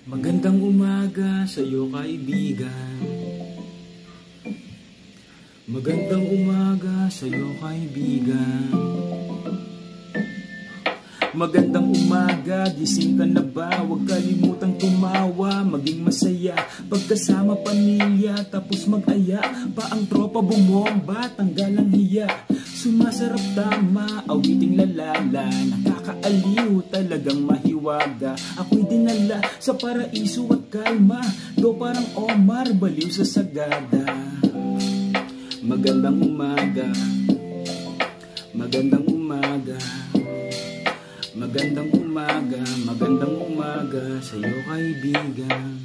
Magandang umaga sa'yo kaibigan. Magandang umaga sa'yo kaibigan. Magandang umaga, gising ka na ba? Huwag kalimutang tumawa, maging masaya pagkasama pamilya, tapos mag-aya pa ang tropa, bumomba, tanggal ang hiya. Sumasarap tama, awiting lalala, nakakaaliw, talagang mahiwaga. Ako'y dinala sa paraiso at kalma, do parang Omar, baliw sa sagada. Magandang umaga, magandang umaga, magandang umaga, magandang umaga sa'yo kaibigan.